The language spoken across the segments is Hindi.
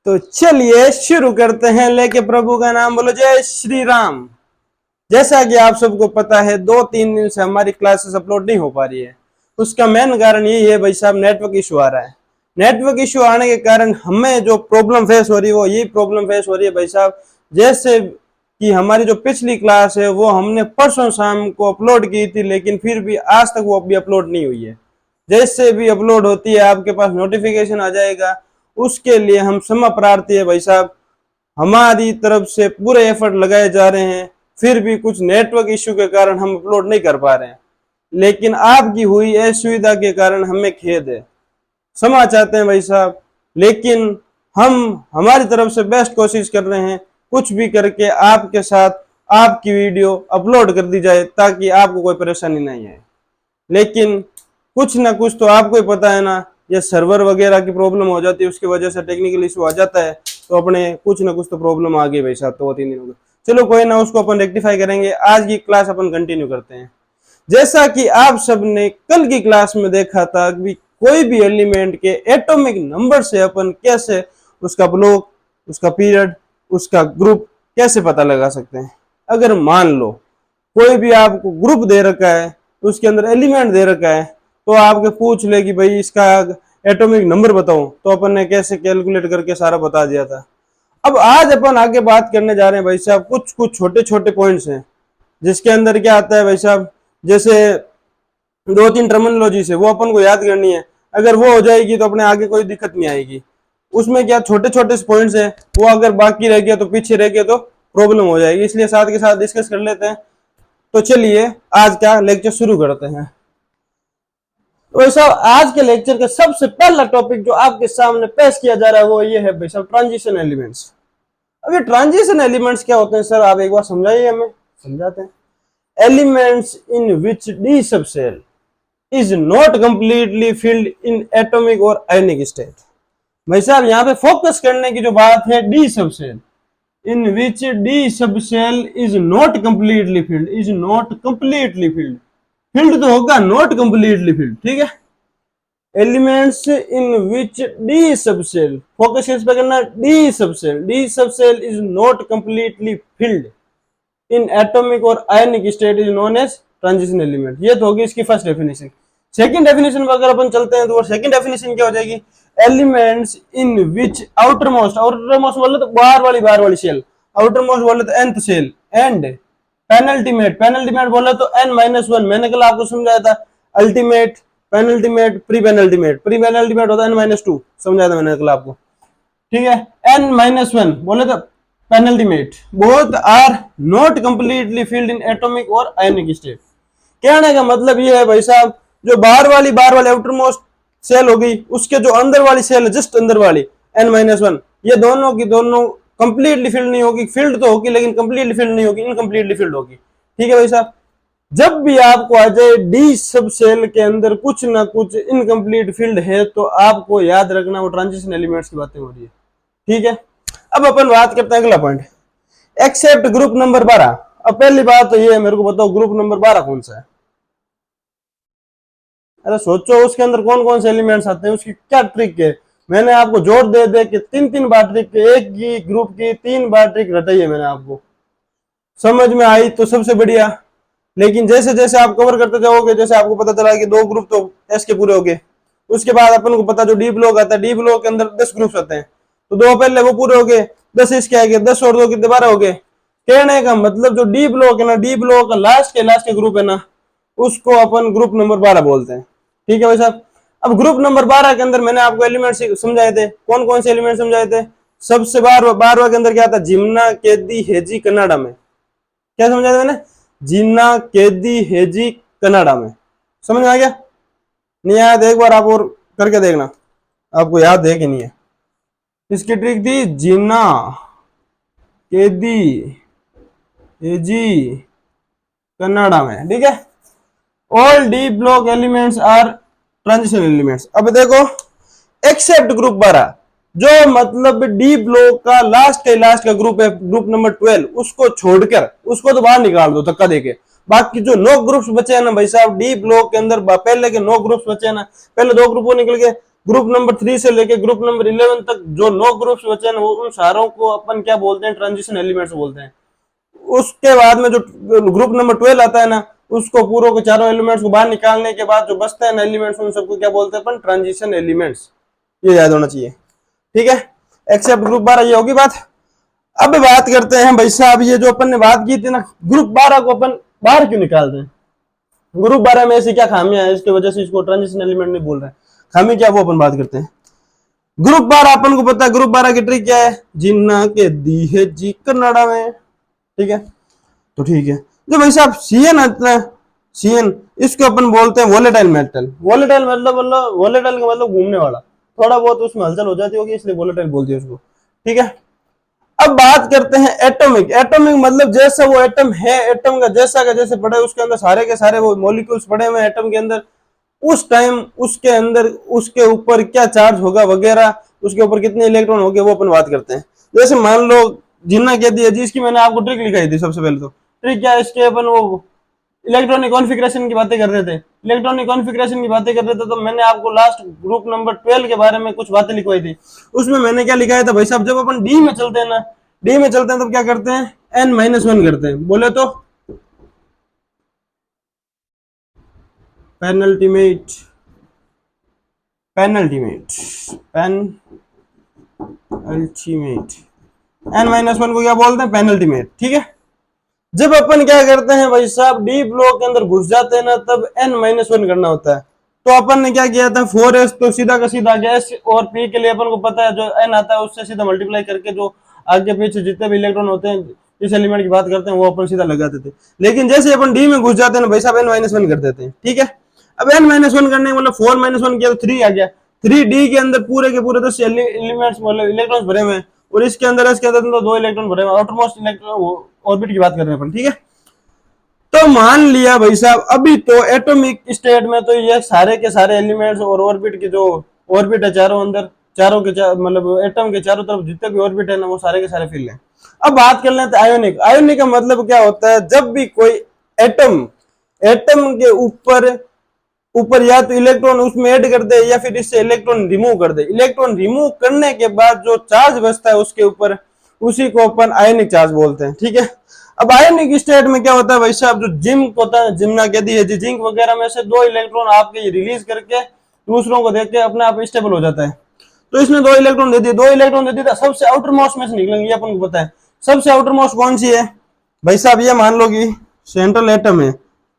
तो चलिए शुरू करते हैं, लेके प्रभु का नाम बोलो, जय श्री राम। जैसा कि आप सबको पता है 2-3 दिन से हमारी क्लासेस अपलोड नहीं हो पा रही है। उसका मेन कारण यही है भाई साहब, नेटवर्क इशू आ रहा है। नेटवर्क इशू आने के कारण हमें जो प्रॉब्लम फेस हो रही है वो यही प्रॉब्लम फेस हो रही है भाई साहब। जैसे कि हमारी जो पिछली क्लास है वो हमने परसों शाम को अपलोड की थी, लेकिन फिर भी आज तक वो अभी अपलोड नहीं हुई है। जैसे भी अपलोड होती है आपके पास नोटिफिकेशन आ जाएगा। उसके लिए हम क्षमा प्रार्थी है भाई साहब, हमारी तरफ से पूरे एफर्ट लगाए जा रहे हैं, फिर भी कुछ नेटवर्क इश्यू के कारण हम अपलोड नहीं कर पा रहे हैं। लेकिन आपकी हुई असुविधा के कारण हमें खेद है, क्षमा चाहते हैं भाई साहब। लेकिन हम हमारी तरफ से बेस्ट कोशिश कर रहे हैं, कुछ भी करके आपके साथ आपकी वीडियो अपलोड कर दी जाए ताकि आपको कोई परेशानी नहीं आए। लेकिन कुछ ना कुछ तो आपको ही पता है ना, ये सर्वर वगैरह की प्रॉब्लम हो जाती है, उसकी वजह से टेक्निकल इशू आ जाता है। तो अपने कुछ ना कुछ तो प्रॉब्लम आ गई भाई साहब, 2-3 दिनों में। चलो कोई ना, उसको अपन रेक्टिफाई करेंगे। आज की क्लास अपन कंटिन्यू करते हैं। जैसा कि आप सबने कल की क्लास में देखा था कि कोई भी एलिमेंट के एटॉमिक नंबर से अपन कैसे उसका ब्लॉक, उसका पीरियड, उसका ग्रुप कैसे पता लगा सकते हैं। अगर मान लो कोई भी आपको ग्रुप दे रखा है, उसके अंदर एलिमेंट दे रखा है, तो आपके पूछ ले कि भाई इसका एटॉमिक नंबर बताओ, तो अपन ने कैसे कैलकुलेट करके सारा बता दिया था। अब आज अपन आगे बात करने जा रहे हैं भाई साहब, कुछ छोटे छोटे पॉइंट्स हैं जिसके अंदर क्या आता है भाई साहब। जैसे 2-3 टर्मिनोलॉजी से वो अपन को याद करनी है। अगर वो हो जाएगी तो अपने आगे कोई दिक्कत नहीं आएगी। उसमें क्या छोटे छोटे पॉइंट्स हैं, वो अगर बाकी रह गया तो पीछे रह गया तो प्रॉब्लम हो जाएगी, इसलिए साथ के साथ डिस्कस कर लेते हैं। तो चलिए आज का लेक्चर शुरू करते हैं। तो भाई साहब आज के लेक्चर का सबसे पहला टॉपिक जो आपके सामने पेश किया जा रहा है वो ये है भाई साहब, ट्रांजिशन एलिमेंट्स। अब ये ट्रांजिशन एलिमेंट्स क्या होते हैं सर, आप एक बार समझाइए हमें। समझाते हैं। Elements in which d subshell is not completely filled in atomic और आयनिक स्टेट। भाई साहब यहाँ पे फोकस करने की जो बात है, d subshell, in which d subshell is not completely filled, is not completely filled. Filled तो होगा, नॉट कंप्लीटली फिल्ड, ठीक है। Elements in which d subshell, focus इस पे करना, d subshell, d subshell is not completely filled in atomic और ionic state is known as transition element. ये तो होगी इसकी फर्स्ट डेफिनेशन। सेकंड डेफिनेशन पर अगर अपन चलते हैं तो सेकंड डेफिनेशन क्या हो जाएगी, elements in which outermost, outermost बोले तो बाहर वाली सेल, आउटरमोस्ट बोले तो nth shell, and penultimate, penultimate बोले तो n-1। मैंने कल आपको समझाया था, ultimate, penultimate, pre penultimate, pre penultimate होता है n-2, समझाया था मैंने कल आपको, ठीक है। n-1 बोले तो penultimate, both are not completely filled in atomic और आयनिक स्टेट। कहने का मतलब ये है भाई साहब, जो बाहर वाली आउटर मोस्ट सेल हो गई, उसके जो अंदर वाली सेल है, जस्ट अंदर वाली n-1, ये दोनों की दोनों कंप्लीटली फिल्ड नहीं होगी। फिल्ड तो होगी लेकिन कंप्लीटली फिल्ड नहीं होगी, इनकम्प्लीटली फिल्ड होगी, ठीक है भाई साहब। जब भी आपको आ जाए डी सब सेल के अंदर कुछ ना कुछ इनकम्प्लीट फील्ड है, तो आपको याद रखना वो ट्रांजिशन एलिमेंट्स की बातें हो रही है, ठीक है। अब अपन बात करते हैं अगला पॉइंट, एक्सेप्ट ग्रुप नंबर 12। अब पहली बात तो ये है, मेरे को बताओ ग्रुप नंबर 12 कौन सा है। अरे सोचो उसके अंदर कौन कौन से एलिमेंट्स आते हैं, उसकी क्या ट्रिक है। मैंने आपको जोर दे दे कि 3-3 बार ट्रिक, एक की ग्रुप की 3 बार ट्रिक रटाई है मैंने आपको, समझ में आई तो सबसे बढ़िया। लेकिन जैसे जैसे आप कवर करते जाओगे, जैसे आपको पता चला कि 2 ग्रुप तो एस के पूरे हो गए, उसके बाद अपन को पता जो डी ब्लॉक आता है, डी ब्लॉक के अंदर 10 ग्रुप्स आते हैं, तो 2 पहले वो पूरे हो गए, 10 इसके आगे, 10 और 2 कितने 12 हो गए। कहने का मतलब जो डी ब्लॉक है ना, डी ब्लॉक का लास्ट के ग्रुप है ना, उसको अपन ग्रुप नंबर 12 बोलते हैं, ठीक है भाई साहब। अब ग्रुप नंबर 12 के अंदर मैंने आपको एलिमेंट समझाए थे, कौन कौन से एलिमेंट समझाए थे। सबसे 12वां के अंदर क्या था, जिम्ना, केदी, हेजी, कनाडा में। क्या समझाया था मैंने, जिन्ना, केदी, हेजी, कनाडा में। समझ में आ गया, नहीं आया तो एक बार आप और करके देखना, आपको याद है कि नहीं है। इसकी ट्रिक थी जिन्ना, केदी, हेजी, कनाडा में, ठीक है। All D block elements are transition elements. अब देखो एक्सेप्ट ग्रुप 12, जो मतलब डी ब्लॉक का लास्ट का ग्रुप है, ग्रुप नंबर 12, उसको छोड़कर उसको तो बाहर निकाल दो धक्का देके। बाकी जो 9 ग्रुप्स बचे हैं ना भाई साहब, डी ब्लॉक के अंदर पहले के 9 ग्रुप्स बचे हैं ना, पहले 2 ग्रुप वो निकल गए, ग्रुप नंबर 3 से लेके ग्रुप नंबर 11 तक जो 9 ग्रुप्स बचे हैं उन सारों को अपन क्या बोलते हैं, ट्रांजिशन एलिमेंट्स बोलते हैं। उसके बाद में जो ग्रुप नंबर 12 आता है ना, उसको पूरों के चारों एलिमेंट्स को बाहर निकालने के बाद जो बचते हैं एलिमेंट्स, उन सबको क्या बोलते हैं अपन, ट्रांजिशन एलिमेंट्स। ये याद होना चाहिए, ठीक है। एक्सेप्ट ग्रुप 12, ये होगी बात। अब बात करते हैं भाई साहब, ये जो अपन ने बात की थी ना, ग्रुप 12 को अपन बाहर क्यों निकाल रहे हैं, ग्रुप 12 में ऐसी क्या खामियां है इसकी वजह से इसको ट्रांजिशन एलिमेंट नहीं बोल रहे हैं, खामी क्या वो अपन बात करते हैं। ग्रुप 12 अपन को पता है, ग्रुप 12 की ट्रिक क्या है, जिन्ना के दी है जी कन्नाडा में, ठीक है। तो ठीक है, जो भाई साहब सीएन आता है, सीएन इसको अपन बोलते हैं वोलेटाइल मेटल। वोलेटाइल मतलब वोलेटाइल का मतलब घूमने वाला, थोड़ा बहुत उसमें हलचल हो जाती होगी इसलिए वोलेटाइल बोलते हैं उसको, ठीक है। अब बात करते हैं एटॉमिक। एटॉमिक मतलब जैसा वो एटम है, एटम का जैसे पड़े उसके अंदर सारे के सारे वो मॉलिक्यूल्स पड़े हुए एटम के अंदर, उस टाइम उसके अंदर उसके ऊपर क्या चार्ज होगा वगैरह, उसके ऊपर कितने इलेक्ट्रॉन होंगे, वो अपन बात करते हैं। जैसे मान लो जिन्ना कह दिया जी, इसकी मैंने आपको ट्रिक लिखाई थी सबसे पहले। तो ट्रिक क्या है इसके, अपन वो इलेक्ट्रॉनिक कॉन्फ़िगरेशन की बातें कर रहे थे, इलेक्ट्रॉनिक कॉन्फ़िगरेशन की बातें कर रहे थे, तो मैंने आपको लास्ट ग्रुप नंबर 12 के बारे में कुछ बातें लिखवाई थी। उसमें मैंने क्या लिखाया था भाई साहब, जब अपन डी में चलते हैं ना, डी में चलते हैं तो क्या करते हैं, n-1 करते हैं, बोले तो पेनल्टीमेट, n-1 को क्या बोलते हैं, पेनल्टीमेट, ठीक है। जब अपन क्या करते हैं भाई साहब, डी ब्लॉक के अंदर घुस जाते हैं ना, तब n-1 करना होता है। तो अपन ने क्या किया था, 4s तो सीधा का सीधा गया, s और p के लिए अपन को पता है जो n आता है उससे सीधा मल्टीप्लाई करके जो आगे पीछे जितने भी इलेक्ट्रॉन होते हैं इस एलिमेंट की बात करते हैं वो अपन सीधा लगाते थे। लेकिन जैसे अपन डी में घुस जाते हैं ना भाई साहब, n-1 कर देते हैं, ठीक है। अब n-1 करने मतलब 4-1 किया तो 3 आ गया, 3d के अंदर पूरे के पूरे 10 एलिमेंट्स मतलब इलेक्ट्रॉन्स भरे हुए हैं, और इसके अंदर तो 2 इलेक्ट्रॉन भरे हुए, आउटरमोस्ट इलेक्ट्रॉन ऑर्बिट की बात कर रहे हैं अपन, ठीक है। तो मान लिया भाई साहब, अभी तो एटॉमिक स्टेट में तो ये सारे के सारे एलिमेंट्स और ऑर्बिट के जो ऑर्बिट है चारों अंदर, चारों के मतलब एटम के चारों तरफ जितने भी ऑर्बिट है ना, वो सारे के सारे फिल है। अब बात कर लेते हैं आयोनिक। आयोनिक का मतलब क्या होता है, जब भी कोई एटम के ऊपर या तो इलेक्ट्रॉन उसमें ऐड कर दे या फिर इससे इलेक्ट्रॉन रिमूव कर दे, इलेक्ट्रॉन रिमूव करने के बाद जो चार्ज बचता है उसके ऊपर, उसी को अपन आयोनिक चार्ज बोलते हैं, ठीक है। अब आयोनिक स्टेट में क्या होता है भाई साहब, जो जिंक होता है, जिम्ना कहती है, जिंक वगैरह में से 2 इलेक्ट्रॉन आपके रिलीज करके दूसरों को देख के अपने आप स्टेबल हो जाता है। तो इसने 2 इलेक्ट्रॉन दे दिए, 2 इलेक्ट्रॉन दे दिया, सबसे आउटर मोस्ट में से निकलेंगे, अपन को पता है। सबसे आउटर मोस्ट कौन सी है भाई साहब, ये मान लो कि सेंट्रल एटम है,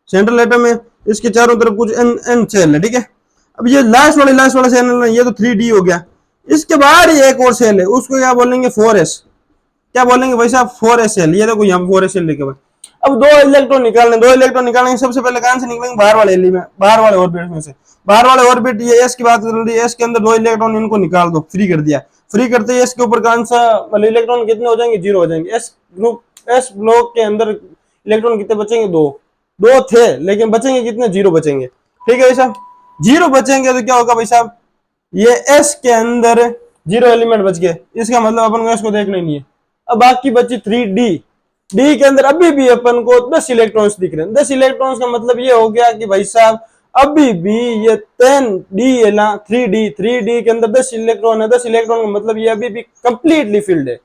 सेंट्रल एटम है, इसके चारों तरफ कुछ एन सेल है, ठीक है। अब ये लास्ट वाला सेल है, ये तो 3d हो गया। इसके बाहर ही एक और सेल है, उसको क्या बोलेंगे, 4s, क्या बोलेंगे भाई साहब, 4sl। ये देखो यहाँ 4sl लिखे हुए। अब 2 इलेक्ट्रॉन निकालने, सबसे पहले कहां से निकलेंगे, बाहर वाले एलिमेंट, बाहर वाले ऑर्बिट में से, बाहर वाले ऑर्बिट, ये एस की बात कर रही है, एस के अंदर 2 इलेक्ट्रॉन, इनको निकाल दो, फ्री कर दिया। फ्री करते ही एस के ऊपर कौन सा मतलब इलेक्ट्रॉन कितने हो जाएंगे, 0 हो जाएंगे। एस ब्लॉक के अंदर इलेक्ट्रॉन कितने बचेंगे, 2 थे, लेकिन बचेंगे कितने, 0 बचेंगे, ठीक है भाई साहब। 0 बचेंगे तो क्या होगा भाई साहब, ये एस के अंदर 0 एलिमेंट बच गए, इसका मतलब अपन को एस को देखना ही नहीं है। अब बाकी बची 3d, डी के अंदर अभी भी अपन को 10 इलेक्ट्रॉन्स दिख रहे हैं। 10 इलेक्ट्रॉन्स का मतलब ये हो गया कि भाई साहब अभी भी ये 10d है ना, 3d के अंदर 10 इलेक्ट्रॉन है। 10 इलेक्ट्रॉन का मतलब ये अभी भी कंप्लीटली फिल्ड है।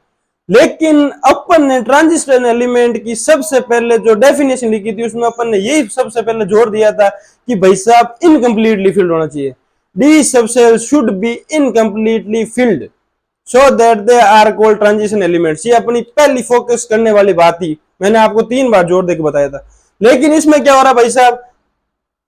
लेकिन अपन ने ट्रांजिशन एलिमेंट की सबसे पहले जो डेफिनेशन लिखी थी उसमें अपन ने यही सबसे पहले जोर दिया था कि भाई साहब इनकम्प्लीटली फिल्ड होना चाहिए, D subshell should be incompletely filled so that they are called transition elements. ये अपनी पहली फोकस करने वाली बात थी, मैंने आपको 3 बार जोर देकर बताया था। लेकिन इसमें क्या हो रहा है भाई साहब,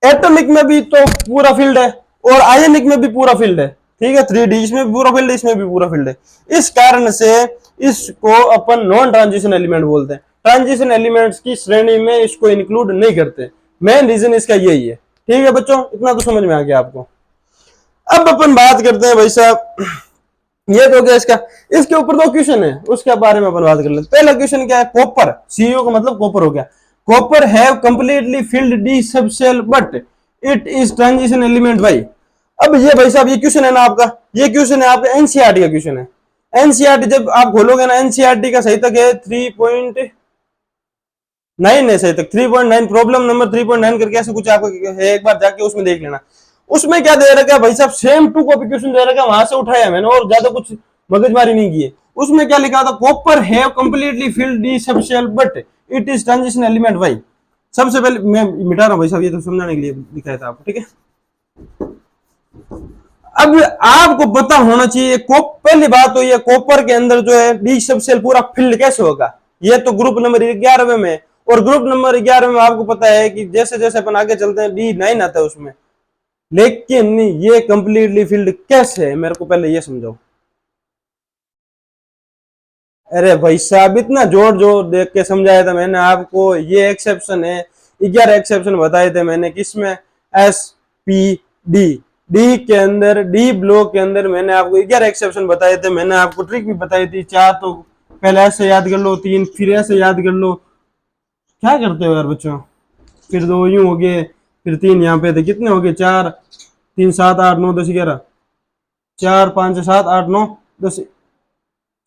एटॉमिक में भी तो पूरा फील्ड है और आयनिक में भी पूरा फील्ड है, ठीक है। 3d इसमें भी पूरा फील्ड है, इसमें भी पूरा फील्ड है। इस कारण से इसको अपन नॉन ट्रांजिशन एलिमेंट बोलते हैं, ट्रांजिशन एलिमेंट्स की श्रेणी में इसको इंक्लूड नहीं करते। मेन रीजन इसका यही है, ठीक है बच्चों, इतना तो समझ में आ गया आपको। अब अपन बात करते हैं भाई साहब, ये तो क्या इसका, इसके ऊपर 2 क्वेश्चन है, उसके बारे में अपन बात कर लेते हैं। पहला क्वेश्चन क्या है, कॉपर, सीयू का मतलब कॉपर हो गया। Copper have completely filled D subshell but it is transition element भाई। अब ये भाई साहब ये क्वेश्चन है ना आपका, ये क्वेश्चन है आपका एनसीईआरटी का क्वेश्चन है। एनसीईआरटी जब आप खोलोगे ना, एनसीईआरटी का सही तक है 3.9 है, सही तक 3.9, प्रॉब्लम नंबर 3.9 करके ऐसे कुछ आपका है, एक बार जाके उसमें देख लेना। उसमें क्या दे रखा है भाई साहब, सेम टू कॉपी क्वेश्चन दे रखा है, वहां से उठाया मैंने और ज्यादा कुछ मगजमारी नहीं की है। उसमें क्या लिखा था, copper have completely filled the subshell but it is transition element. भाई सबसे पहले मैं मिटा रहा हूँ भाई साहब, ये तो समझाने के लिए दिखाया था आपको, ठीक है। अब आपको पता होना चाहिए, पहली बात तो ये कॉपर के अंदर जो है डी सबसेल पूरा फिल्ड कैसे होगा, ये तो ग्रुप नंबर 11 में। और ग्रुप नंबर 11 में आपको पता है कि जैसे जैसे अपन आगे चलते हैं D9 आता है उसमें, लेकिन ये कंप्लीटली फिल्ड कैसे है मेरे को पहले ये समझाओ। अरे भाई साहब इतना जोर जोर देख के समझाया था मैंने आपको, ये एक्सेप्शन है, 11 एक्सेप्शन बताए थे मैंने किसमें, SPD डी के अंदर, डी ब्लॉक के अंदर मैंने आपको 11 एक्सेप्शन बताए थे। मैंने आपको ट्रिक भी बताई थी, 4 तो पहले ऐसे याद कर लो, 3 फिर ऐसे याद कर लो। क्या करते हो यार बच्चों, फिर 2 यूं हो गए, फिर 3 यहाँ पे थे, कितने हो गए, 4 3 7 8 9 10 11, 4 5 7 8 9 10,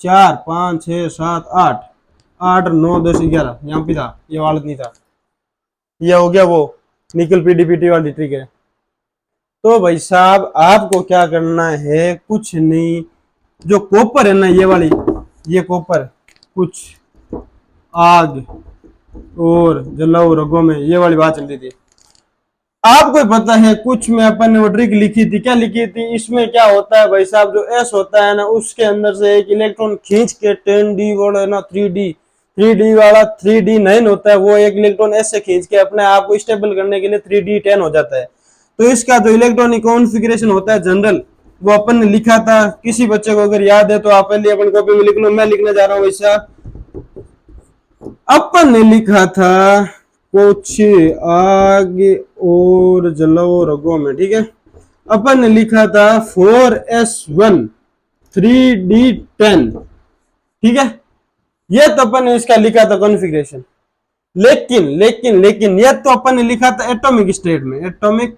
4 5 6 7 8 8 9 10 11, यहाँ पे था, ये वाला नहीं था, ये हो गया वो निकल पीडीपीटी वाली ट्रिक है। तो भाई साहब आपको क्या करना है, कुछ नहीं, जो कॉपर है ना ये वाली, ये कॉपर कुछ आग और जलाओ रगों में, ये वाली बात चल रही थी। आपको पता है कुछ में अपन ने वो ट्रिक लिखी थी, क्या लिखी थी, इसमें क्या होता है भाई साहब, जो एस होता है ना उसके अंदर से एक इलेक्ट्रॉन खींच के 10D वाला ना 3D वाला 3D9 होता है, वो एक इलेक्ट्रॉन एस से खींच के अपने आप को स्टेबल करने के लिए 3D10 हो जाता है। तो इसका जो इलेक्ट्रॉनिक कॉन्फ़िगरेशन होता है जनरल, वो अपन ने लिखा था। किसी बच्चे को अगर याद है तो आप पहले अपन कॉपी में लिख लो, मैं लिखने जा रहा हूँ वैसा। अपन ने लिखा था कुछ आग और जलाओ रगों में, ठीक है। अपन ने लिखा था 4s1 3d10, ठीक है। ये तो अपन ने इसका लिखा था कॉन्फ़िगरेशन, लेकिन लेकिन लेकिन ये तो अपन ने लिखा था एटॉमिक स्टेट में, एटॉमिक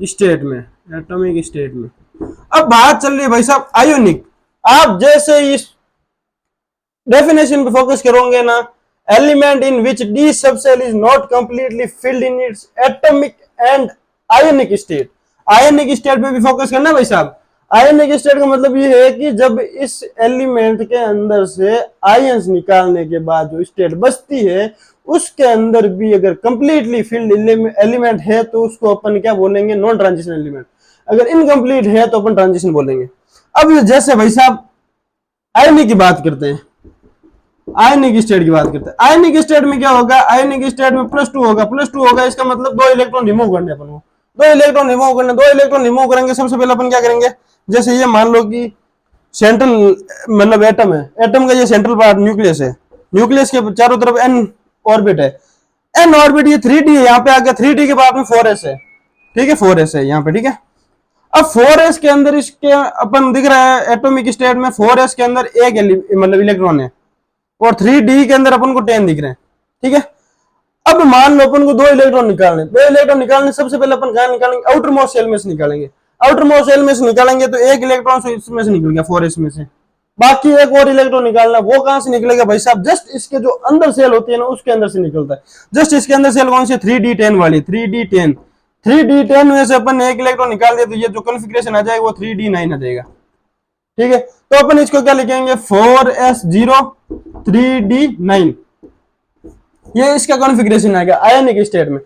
स्टेट में। अब बात चल रही है भाई साहब आयोनिक। आप जैसे इस डेफिनेशन पे फोकस करोगे ना, element in which d subshell is not completely filled in its atomic and ionic state. Ionic state पे भी फोकस करना भाई साहब। आयोनिक स्टेट का मतलब ये है कि जब इस एलिमेंट के अंदर से आयंस निकालने के बाद जो स्टेट बचती है, उसके अंदर भी अगर कंप्लीटली फिल्ड एलिमेंट है तो उसको अपन क्या बोलेंगे, नॉन ट्रांजिशन एलिमेंट। अगर इनकम्प्लीट है तो अपन ट्रांजिशन बोलेंगे। अब जैसे भाई साहब आयनिक की बात करते हैं, आयनिक स्टेट की बात करते हैं। आयनिक स्टेट में क्या होगा, आयनिक स्टेट में +2 होगा, +2 होगा, इसका मतलब 2 इलेक्ट्रॉन रिमूव करने अपन को, 2 इलेक्ट्रॉन रिमूव करने, 2 इलेक्ट्रॉन रिमूव करेंगे। सबसे पहले अपन क्या करेंगे, जैसे ये मान लो कि सेंट्रल मतलब एटम है, एटम का ये सेंट्रल पार्ट न्यूक्लियस है, न्यूक्लियस के चारों तरफ n ऑर्बिट है, n ऑर्बिट, ये 3d है, यहाँ पे आ गया 3d के बाद में 4s है, ठीक है, 4s है यहाँ पे, ठीक है। अब 4s के अंदर इसके अपन दिख रहा है एटॉमिक स्टेट में 4s के अंदर एक मतलब इलेक्ट्रॉन है, और 3d के अंदर अपन को 10 दिख रहे हैं, ठीक है। अब मान लो अपन को 2 इलेक्ट्रॉन निकालने, 2 इलेक्ट्रॉन निकालने, सबसे पहले अपन कहां निकालेंगे, आउटर मोस्ट शेल में से निकालेंगे। आउटर मोस्ट शेल में से निकालेंगे तो एक इलेक्ट्रॉन इसमें से निकल गया 4s में से, बाकी एक और इलेक्ट्रॉन निकालना, वो कहां से निकलेगा भाई साहब, जस्ट इसके जो अंदर सेल होती है ना उसके अंदर से निकलता है। जस्ट इसके अंदर सेल कौन सी, 3d10 वाली, 3d10 में से अपन ने एक इलेक्ट्रॉन निकाल दिया तो ये जो कॉन्फ़िगरेशन आ जाएगा वो 3d9 आ जाएगा, ठीक है। तो अपन इसको क्या लिखेंगे, 4s0 3d9, ये इसका कॉन्फ़िगरेशन आएगा आयनिक स्टेट में।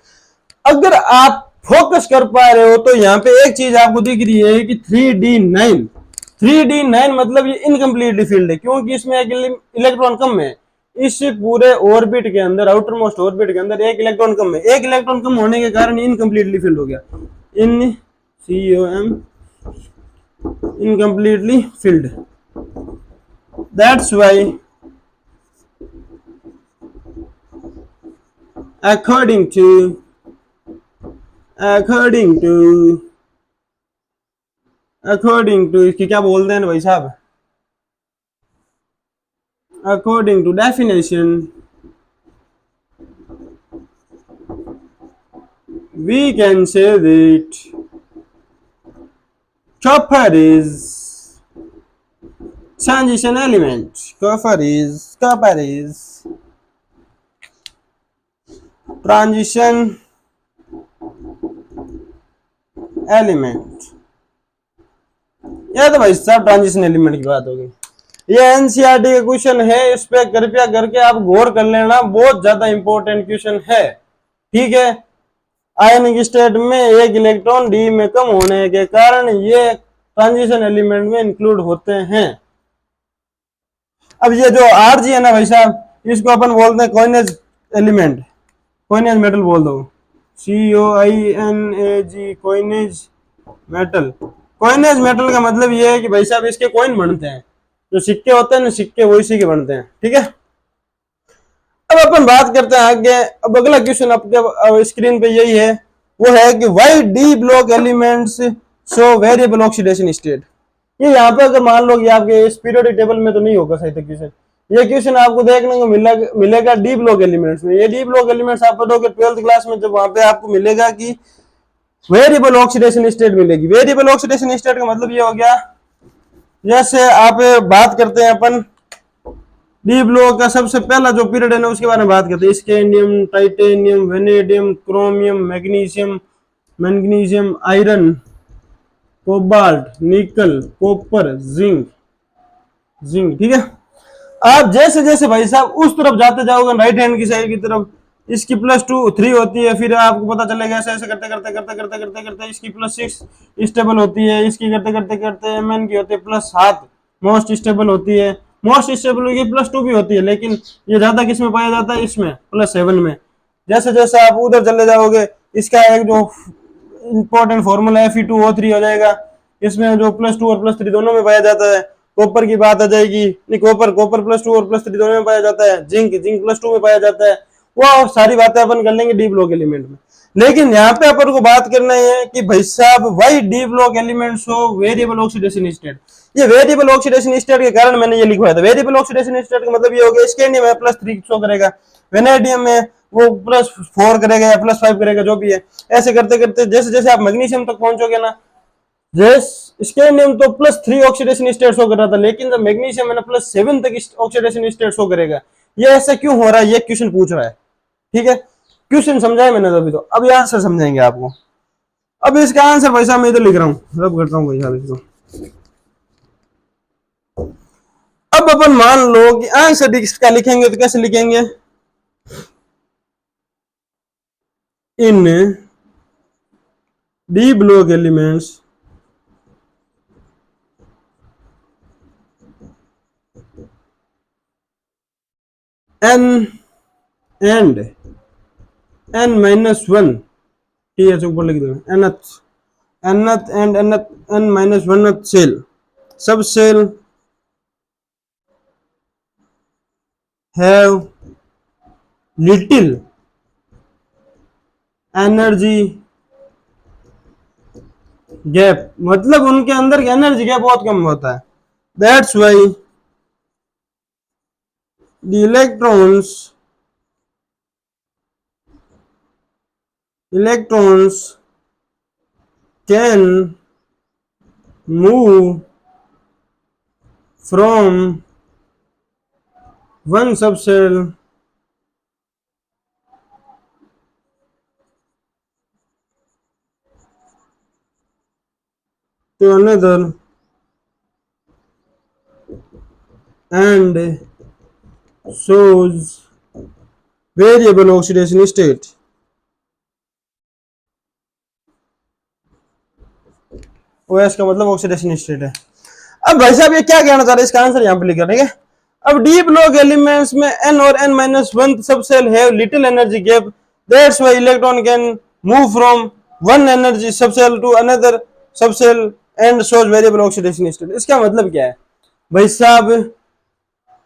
अगर आप फोकस कर पा रहे हो तो यहाँ पे एक चीज आपको दिख रही है कि 3d9 मतलब ये इनकम्प्लीटली फील्ड है, क्योंकि इसमें एक इलेक्ट्रॉन कम है। इस पूरे ऑर्बिट के अंदर, आउटर मोस्ट ऑर्बिट के अंदर एक इलेक्ट्रॉन कम है, एक इलेक्ट्रॉन कम होने के कारण इनकम्प्लीटली फील्ड हो गया, incompletely field. That's why according to इसकी क्या बोलते हैं भाई साहब, according to definition we can say that copper is transition element, copper is transition element. ये तो भाई सब ट्रांजिशन एलिमेंट की बात होगी। ये एनसीईआरटी का क्वेश्चन है, इस पे कृपया करके आप गौर कर लेना, बहुत ज्यादा इंपॉर्टेंट क्वेश्चन है। ठीक है, आयनिक स्टेट में एक इलेक्ट्रॉन डी में कम होने के कारण ये ट्रांजिशन एलिमेंट में इंक्लूड होते हैं। अब ये जो आरजी है ना भाई साहब, इसको अपन बोलते हैं कॉइनेज एलिमेंट, कॉइनेज मेटल बोल दो, COINAG, coinage metal. Coinage metal का मतलब ये है कि भाई साहब इसके कॉइन बनते हैं, जो सिक्के होते हैं ना सिक्के, वो इसी के बनते हैं। ठीक है, अब अपन बात करते हैं आगे। अब अगला क्वेश्चन आपके स्क्रीन पे यही है, वो है कि why D block elements show variable oxidation state. ये यहाँ पे अगर मान लो कि आपके इस पीरियोडिक टेबल में तो नहीं होगा सही तक क्वेश्चन, ये क्वेश्चन आपको देखने को मिलेगा डी ब्लॉक एलिमेंट्स में। ये डी ब्लॉक एलिमेंट्स आप पढ़ोगे 12th क्लास में, जब वहां पे आपको मिलेगा कि वेरिएबल ऑक्सीडेशन स्टेट मिलेगी। वेरिएबल ऑक्सीडेशन स्टेट का मतलब ये हो गया, जैसे आप बात करते हैं अपन डी ब्लॉक का सबसे पहला जो पीरियड है ना उसके बारे में बात करते हैं, scandium, titanium, vanadium, chromium, magnesium, magnesium, iron, cobalt, निकल, कॉपर, जिंक, जिंक। ठीक है, आप जैसे जैसे भाई साहब उस तरफ जाते जाओगे राइट हैंड की साइड की तरफ, इसकी +2 3 होती है, फिर आपको पता चलेगा ऐसे ऐसे करते करते करते करते करते करते इसकी +6 स्टेबल होती है, इसकी करते करते करते Mn की होती है +7 मोस्ट स्टेबल होती है। मोस्ट स्टेबल की +2 भी होती है, लेकिन ये ज्यादा किस में पाया जाता है, इसमें +7 में। जैसे जैसे आप उधर चले जाओगे, इसका एक जो इंपॉर्टेंट फॉर्मूला है Fe2O3 हो जाएगा, इसमें जो +2 और +3 दोनों में पाया जाता है। कॉपर की बात आ जाएगी, नहीं कॉपर +2 और +3 दोनों में पाया जाता है। जिंक +2 में पाया जाता है। वो सारी बातें अपन कर लेंगे डी ब्लॉक एलिमेंट में, लेकिन यहाँ पे अपन को बात करना है कि भाई साहब व्हाई डी ब्लॉक एलिमेंट्स हो वेरिएबल ऑक्सीडेशन स्टेट। ये वेरिएबल ऑक्सीडेशन स्टेट के कारण मैंने ये लिखवाया था। वेरिएबल ऑक्सीडेशन स्टेट का मतलब ये हो गया, स्कैंडियम में +3 शो करेगा, वेनेडियम में वो +4 करेगा या +5 करेगा, जो भी है। ऐसे करते करते जैसे जैसे आप मैग्नीशियम तक पहुंचोगे ना, स्कैंडियम तो +3 ऑक्सीडेशन स्टेट शो कर रहा था, लेकिन जब मैग्नीशियम है ना +7 तक ऑक्सीडेशन स्टेट शो करेगा। ये ऐसा क्यों हो रहा है, ये क्वेश्चन पूछ रहा है। ठीक है, क्वेश्चन समझाया मैंने अभी, तो अब ये आंसर समझाएंगे आपको। अब इसका आंसर भाई साहब मैं इधर लिख रहा हूँ, रब करता हूँ भाई साहब इसको। अब अपन मान लो कि आंसर इसका लिखेंगे तो कैसे लिखेंगे, in d block elements n and n-1, ठीक है ऊपर लिख दो, nth and n-1th shell, subshell have little energy gap, मतलब उनके अंदर एनर्जी गैप बहुत कम होता है। That's why the electrons can move from one subcell to another and shows variable oxidation state। OS का मतलब ऑक्सीडेशन स्टेट है। अब भाई साहब ये क्या कहना चाह रहे हैं, इसका आंसर यहाँ पे लिखा, ठीक है। अब डी ब्लॉक एलिमेंट्स में n और n-1 subshell have little energy gap, that's why electron can move from one energy subshell to another subshell and shows variable oxidation state. इसका मतलब क्या है भाई साहब,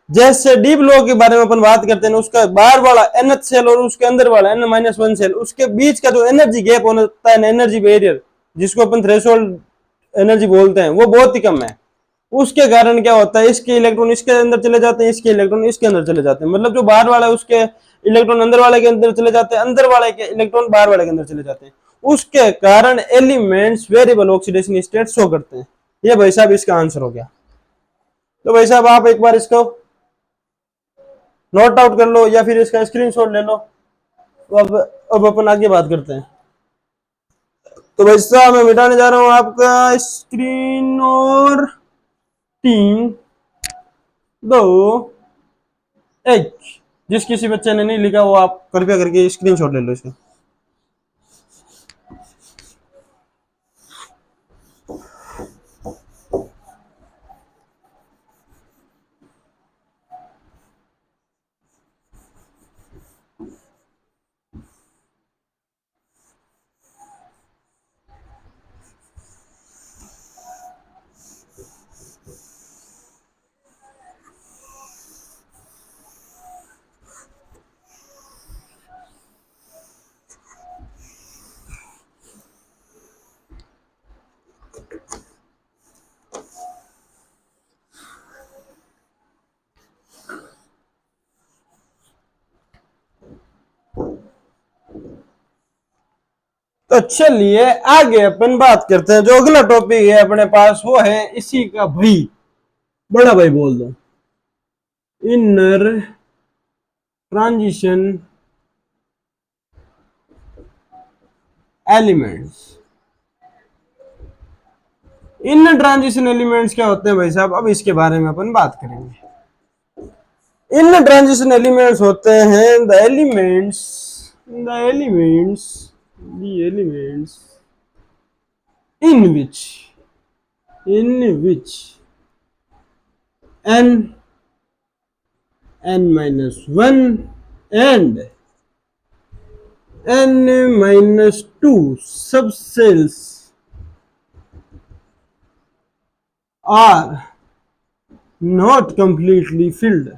जैसे डी ब्लॉक के बारे में अपन बात करते हैं, उसका बाहर वाला nth सेल और उसके अंदर वाला n-1 सेल, उसके बीच का जो एनर्जी गैप होता है, एनर्जी बैरियर जिसको अपन थ्रेशोल्ड एनर्जी बोलते हैं, वो बहुत ही कम है। उसके कारण क्या होता है, इसके इलेक्ट्रॉन इसके अंदर चले जाते हैं, इसके इलेक्ट्रॉन इसके अंदर चले जाते हैं, मतलब जो बाहर वाला है उसके इलेक्ट्रॉन अंदर वाले के अंदर चले जाते हैं, अंदर वाले के इलेक्ट्रॉन बाहर वाले के अंदर चले जाते हैं। उसके कारण elements variable oxidation state show करते हैं। ये भाई साहब इसका आंसर हो गया। तो भाई साहब आप एक बार इसको नोट आउट कर लो या फिर इसका स्क्रीनशॉट ले लो। तो अब अपन आगे बात करते हैं। तो भाई साहब मैं मिटाने जा रहा हूं आपका स्क्रीन और 3 2 1। जिस किसी बच्चे ने नहीं लिखा वो आप कृपया करके स्क्रीनशॉट ले लो इसका। तो चलिए आगे अपन बात करते हैं। जो अगला टॉपिक है अपने पास वो है इसी का भाई, बड़ा भाई बोल दो, inner transition elements. Inner transition elements क्या होते हैं भाई साहब, अब इसके बारे में अपन बात करेंगे। इनर ट्रांजिशन एलिमेंट्स होते हैं the elements in which n minus 1 and n minus 2 subcells are not completely filled.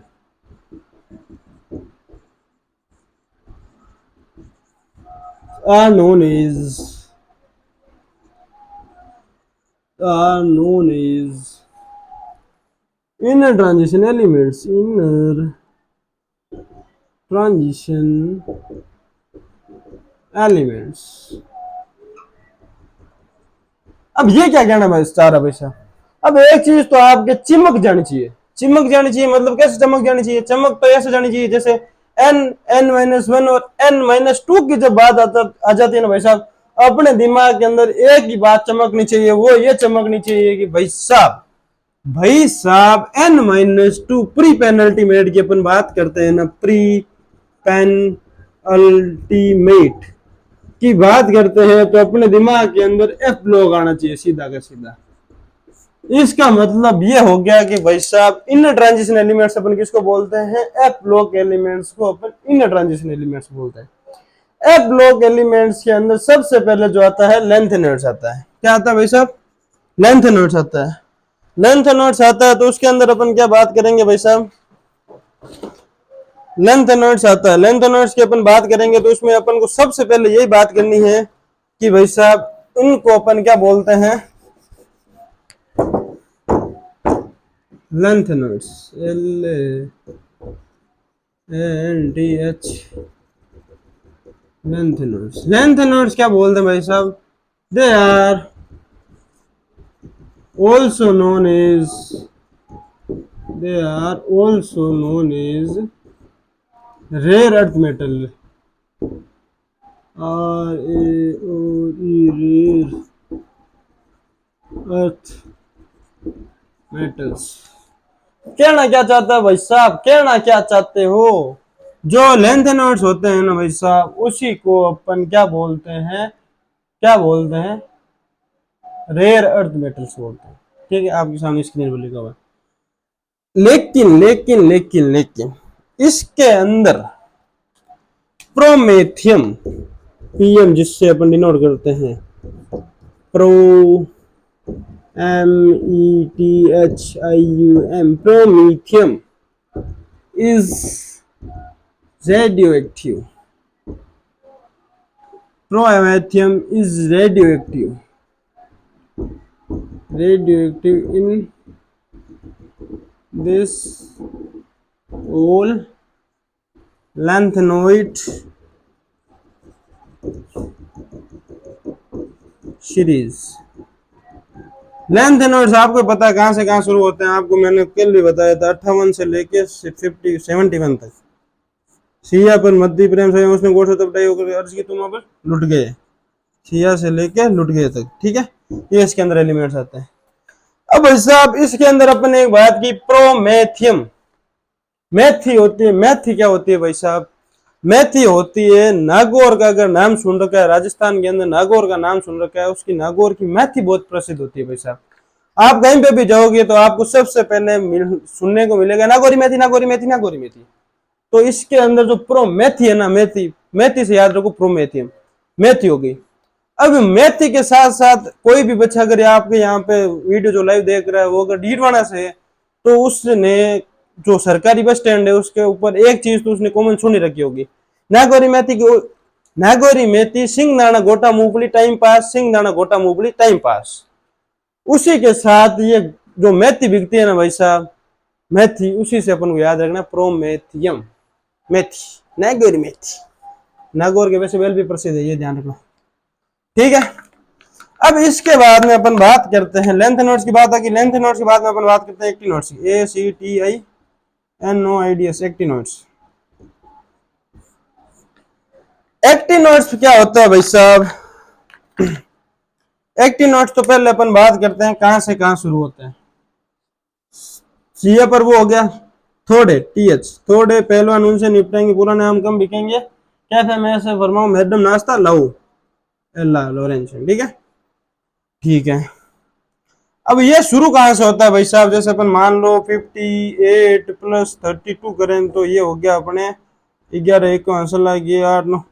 Are known as inner transition elements. Inner transition elements. अब ये क्या कहना भाई स्टार है पैसा। अब एक चीज तो आपके चिमक जानी चाहिए। चिमक जानी चाहिए मतलब कैसे चमक जानी चाहिए? चमक तो ऐसे जानी चाहिए जैसे n-1 और n-2 की जब बात आ जाती है ना भाई साहब, अपने दिमाग के अंदर एक ही बात चमकनी चाहिए, वो ये चमकनी चाहिए कि भाई साहब n-2 प्री पेनल्टीमेट की अपन बात करते हैं ना, प्री पेनल्टीमेट की बात करते हैं तो अपने दिमाग के अंदर एफ लॉग आना चाहिए सीधा का सीधा। इसका मतलब ये हो गया कि भाई साहब इनर ट्रांजिशन एलिमेंट्स अपन किसको बोलते हैं? एफ ब्लॉक एलिमेंट्स को अपन इनर ट्रांजिशन एलिमेंट्स बोलते हैं। एफ ब्लॉक एलिमेंट्स के अंदर सबसे पहले जो आता है लेंथ नोड्स आता है। क्या आता है भाई साहब? लेंथ नोड्स आता है। लेंथ नोड्स आता है तो उसके अंदर अपन क्या बात करेंगे भाई साहब? लेंथ नोड्स आता है। लेंथ नोड्स की अपन बात करेंगे तो उसमें अपन को सबसे पहले यही बात करनी है कि भाई साहब इनको अपन क्या बोलते हैं? Lanthanoids, LANTH, lanthanoids. Lanthanoids क्या बोलते हैं भाई साहब? They are also known as rare earth metal, rare earth metals। कहना क्या चाहता है भाई साहब? कहना क्या चाहते हो? जो लेंथ नोड्स होते हैं ना भाई साहब उसी को अपन क्या बोलते हैं? रेयर अर्थ मेटल्स बोलते हैं। ठीक है, आपके सामने स्क्रीन पर लिखा हुआ है। लेकिन इसके अंदर प्रोमेथियम, पीएम जिससे अपन डिनोट करते हैं, METHIUM, promethium is radioactive। Promethium is radioactive in this whole lanthanoid series. Lanthanoids आपको पता है कहां से कहां शुरू होते हैं? आपको मैंने कल भी बताया था 58 से लेके 71 तक। सिया पर मध्य प्रेम से उसने गोर से तब अर्ज की तुम पर लुट गए। सिया से लेके लुटगे तक, ठीक है, ये इसके अंदर एलिमेंट्स आते हैं। अब भाई साहब इसके अंदर अपन ने एक बात की, प्रोमेथियम। मेथी होती है, मेथी क्या होती है भाई साहब, मेथी होती है नागौर का, अगर नाम सुन रखा है राजस्थान के अंदर, नागौर का नाम सुन रखा है, उसकी नागौर की मेथी बहुत प्रसिद्ध होती है भाई साहब। आप कहीं पे भी जाओगे तो आपको सबसे पहले सुनने को मिलेगा नागौरी मेथी, नागौरी मेथी, नागौरी मेथी। तो इसके अंदर जो प्रोमेथी है ना, मेथी, मेथी से याद रखो प्रोमेथियम, मेथी हो गई। अब मेथी के साथ साथ कोई भी बच्चा अगर आपके यहाँ पे वीडियो जो लाइव देख रहा है वो अगर डीडवाना से है, तो उसने जो सरकारी बस स्टैंड है उसके ऊपर एक चीज तो उसने कॉमन सुनी रखी होगी, नागौरी मेथी की, नागौरी मेथी सिंह दाना गोटा मूंगफली टाइम पास, सिंह दाना गोटा मूंगफली टाइम पास। उसी के साथ ये जो मेथी बिकती है ना भाई साहब, मेथी, उसी से अपन को याद रखना प्रोमेथियम, मेथी, नागौरी मेथी। नागौर के वैसे वेल भी प्रसिद्ध है, ये ध्यान रखना, ठीक है। अब इसके बाद में अपन बात करते हैं लेंथ नोट्स की बात आकी, लेंथ नोट्स की बाद में अपन बात करते हैं एक्टिव नोट्स की, ACTINOIDS, active notes. Active notes क्या होता है भाई साहब, एक्टिव नोट्स तो पहले अपन बात करते हैं कहां से कहां शुरू होते हैं। सीए पर वो हो गया थोड़े, TH थोड़े पहलवान उनसे निपटेंगे, पूरा नाम कम बिकेंगे, कैफे में से फरमाओ मैडम नाश्ता लाओ, एल्ला लॉरेंस, ठीक है, ठीक है। अब ये शुरू कहां से होता है भाई साहब, जैसे अपन मान लो 58 + 32 करें तो ये हो गया अपने 11 1 8 9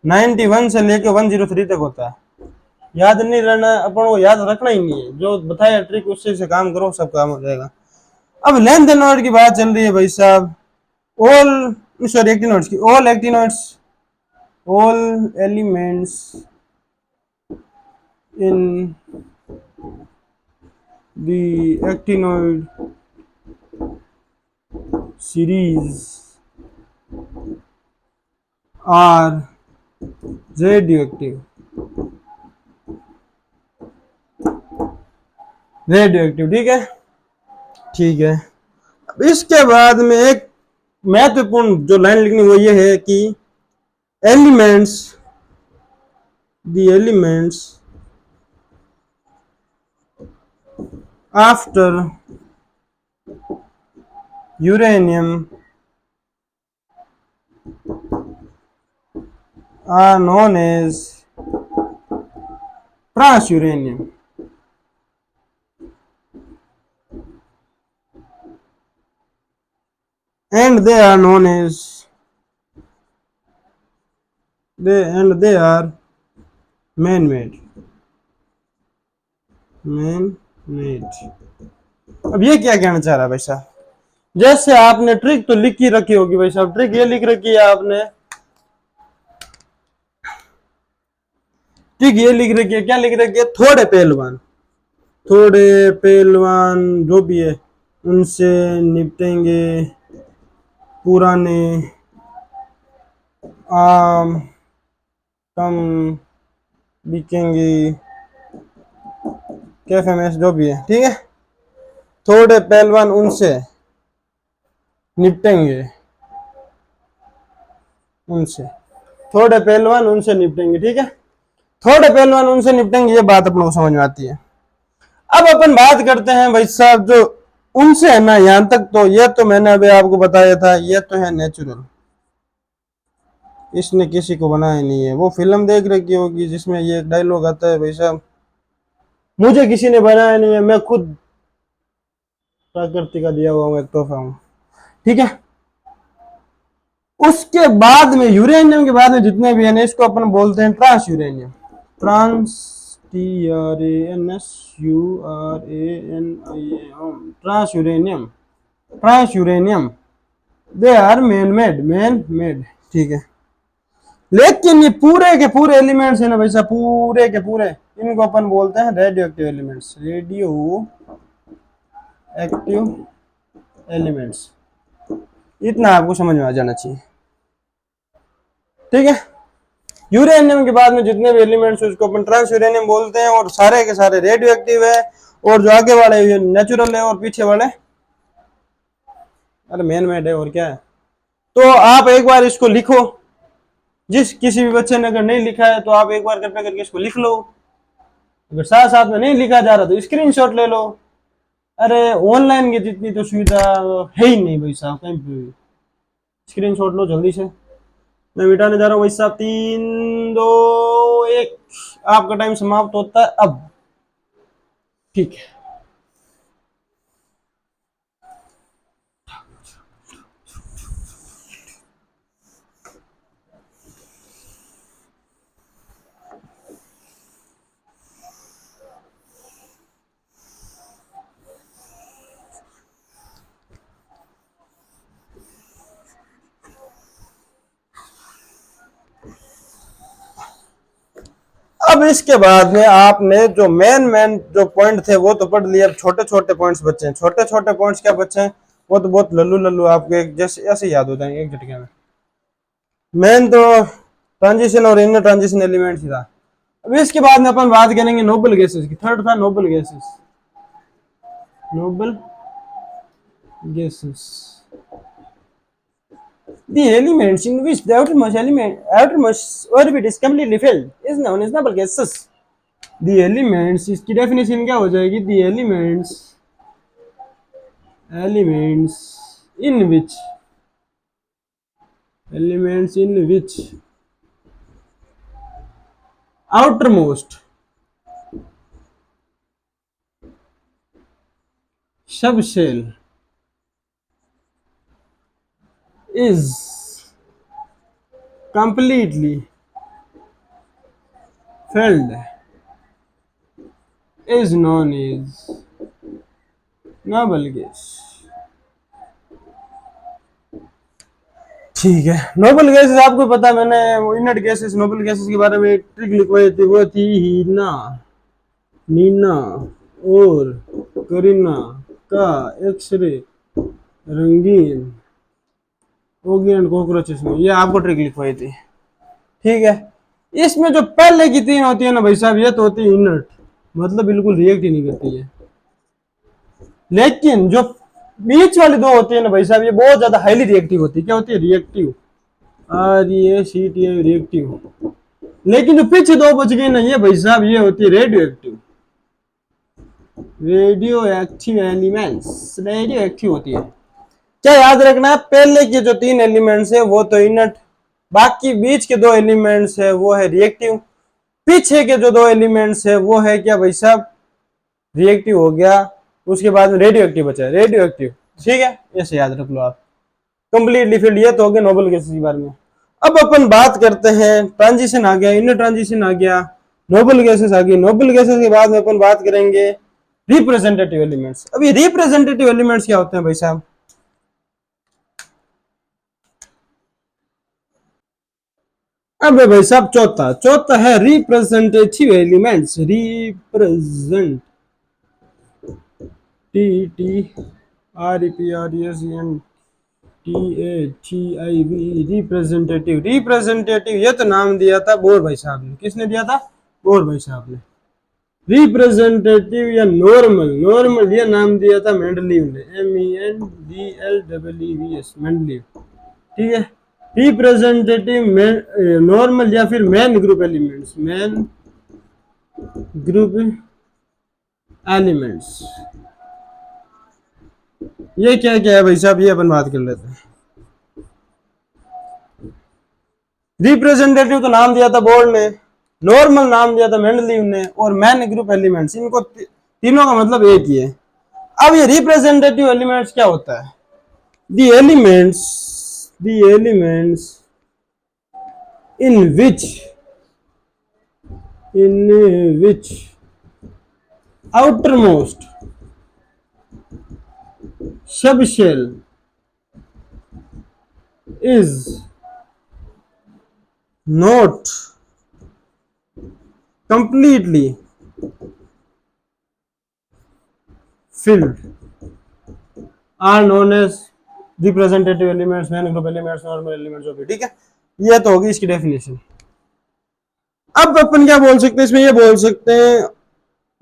91 से लेके 103 तक होता है। याद नहीं रहना, अपन को याद रखना ही नहीं है, जो बताया ट्रिक उससे से काम करो, सब काम हो जाएगा। अब लेंथ नोट की बात चल रही है भाई साहब, ऑल सॉरी एक्टिव नोट्स की, all active notes, all elements in the actinoid series are radioactive, radioactive, ठीक है, ठीक है। अब इसके बाद में एक महत्वपूर्ण जो लाइन लिखनी वो ये है कि elements, the elements after uranium are known as transuranium, and they are known as they are man-made, अब ये क्या कहना चाह रहा है भाई साहब, जैसे आपने ट्रिक तो लिख ही रखी होगी भाई साहब, ट्रिक ये लिख रखी है आपने, ट्रिक ये लिख रखी है, क्या लिख रखी है, थोड़े पहलवान, थोड़े पहलवान जो भी है उनसे निपटेंगे, पुराने आम कम बिकेंगे, कैफे में जो भी है, ठीक है, थोड़े पहलवान उनसे निपटेंगे, उनसे, थोड़े पहलवान उनसे निपटेंगे, ठीक है, थोड़े पहलवान उनसे निपटेंगे, ये बात अपन को समझ में आती है। अब अपन बात करते हैं भाई साहब जो उनसे है ना, यहां तक तो ये तो मैंने अभी आपको बताया था, ये तो है नेचुरल, इसने किसी को बनाया नहीं है। वो फिल्म देख रखी होगी जिसमें ये डायलॉग आता है, भाई साहब मुझे किसी ने बनाया नहीं है, मैं खुद प्रकृति का दिया हुआ हूं, एक तोहफा हूं, ठीक है। उसके बाद में यूरेनियम के बाद में जितने भी है इसको अपन बोलते हैं transuranium, trans transuranium, transuranium, they are man made, ठीक है। लेकिन ये पूरे के पूरे एलिमेंट्स है ना भाई साहब, पूरे के पूरे इनको अपन बोलते हैं radio active elements, radio active elements, इतना आपको समझ में आ जाना चाहिए, ठीक है। यूरेनियम के बाद में जितने भी एलिमेंट्स है उसको अपन ट्रांस यूरेनियम बोलते हैं, और सारे के सारे रेडियो एक्टिव है, और जो आगे वाले नेचुरल है और पीछे वाले अरे मैन मेड है, और क्या है। तो आप एक बार इसको लिखो, जिस किसी भी बच्चे ने अगर नहीं लिखा है तो आप एक बार कृपया करके इसको लिख लो। अगर साथ साथ में नहीं लिखा जा रहा तो स्क्रीनशॉट ले लो। अरे ऑनलाइन की जितनी तो सुविधा है ही नहीं भाई साहब कहीं पे भी। स्क्रीनशॉट लो जल्दी से। मैं मिटाने जा रहा हूँ भाई साहब। 3 2 1। आपका टाइम समाप्त होता है अब। ठीक है। अब इसके बाद में आपने जो मेन जो पॉइंट थे वो तो पढ़ लिए। अब छोटे छोटे पॉइंट्स बचे हैं। छोटे छोटे पॉइंट्स क्या बचे हैं? वो तो बहुत लल्लू लल्लू आपके जैसे ऐसे याद हो जाएंगे एक झटके में। मेन तो ट्रांजिशन और इनर ट्रांजिशन एलिमेंट ही था। अब इसके बाद में अपन बात करेंगे नोबल गैसेस की। थर्ड था Nobel gases. Noble gases the elements in which the outermost orbit is completely filled is known as noble gases. The elements इसकी डेफिनेशन क्या हो जाएगी? The elements in which outermost subshell is completely filled is known as noble gas. ठीक है। नोबल गैसेस आपको पता है, मैंने इनर्ट गैसेस नोबल गैसेस के बारे में ट्रिक लिखवाई थी। वो थी हीना, नीना और करीना का एक्सरे रंगीन ओगियन कॉकरोचेस में। ये आपको ट्रिक लिखवाई थी। ठीक है। इसमें जो पहले की 3 होती है ना भाई साहब, ये तो होती है इनर्ट, मतलब बिल्कुल रिएक्ट ही नहीं करती है। लेकिन जो बीच वाली 2 होती है ना भाई साहब, ये बहुत ज्यादा हाईली रिएक्टिव होती है। क्या होती है? रिएक्टिव। रिएक्टिव। लेकिन जो पीछे 2 बच गई ना ये भाई साहब, ये होती है radio active. Radio active elements radio active होती है। क्या याद रखना है? पहले के जो 3 एलिमेंट्स है वो तो इनर्ट, बाकी बीच के 2 एलिमेंट्स है वो है रिएक्टिव, पीछे के जो 2 एलिमेंट्स है वो है क्या भाई साहब? रिएक्टिव हो गया। उसके बाद में रेडियो एक्टिव बचा है, रेडियो एक्टिव। ठीक है, ऐसे याद रख लो आप। कंप्लीटली फील्ड ये तो हो गया नोबल गैसेस के बारे में। अब अपन बात करते हैं, ट्रांजिशन आ गया, इनर ट्रांजिशन आ गया, नोबल गैसेस आ गई। नोबल गैसेस के बाद में अपन बात करेंगे रिप्रेजेंटेटिव एलिमेंट्स। अब ये रिप्रेजेंटेटिव एलिमेंट्स क्या होते हैं भाई साहब? अब भाई साहब चौथा है representative elements. Represent T T R E P R E S E N THEIV representative. Representative ये तो नाम दिया था बोर भाई साहब ने। किसने दिया था? बोर भाई साहब ने। रिप्रेजेंटेटिव या नॉर्मल, नॉर्मल ये नाम दिया था मेंडलीव ने। MENDLEEVS Mendeleev. ठीक है। रिप्रेजेंटेटिव नॉर्मल या फिर man group elements, man group elements. ये क्या क्या है भाई साहब, ये अपन बात कर लेते हैं। रिप्रेजेंटेटिव तो नाम दिया था बोर्ड ने, नॉर्मल नाम दिया था मेंडलीव ने, और मैन ग्रुप एलिमेंट्स, इनको तीनों का मतलब एक ही है। अब ये रिप्रेजेंटेटिव एलिमेंट्स क्या होता है? The elements in which outermost subshell is not completely filled are known as representative elements, man group elements, normal elements. Okay, ठीक है। ये तो होगी इसकी डेफिनेशन। अब अपन क्या बोल सकते हैं इसमें? ये बोल सकते हैं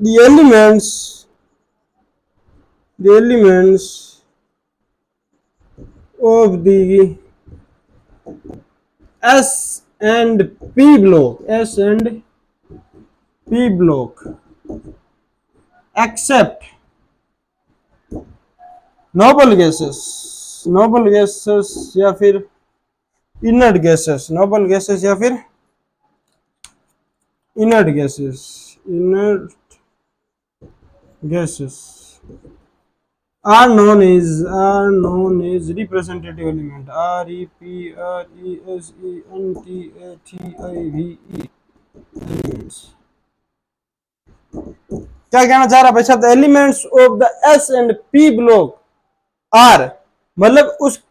the elements of the and P block, S and P block except noble gases, noble gases या फिर इनर्ट गैसेस, नोबल गैसेस या फिर inert gases, inert gases are known as representative element, R E P R E S E N T A T I V E elements। क्या कहना चाह रहा भाई साहब, the elements of the S and P block are, मतलब उस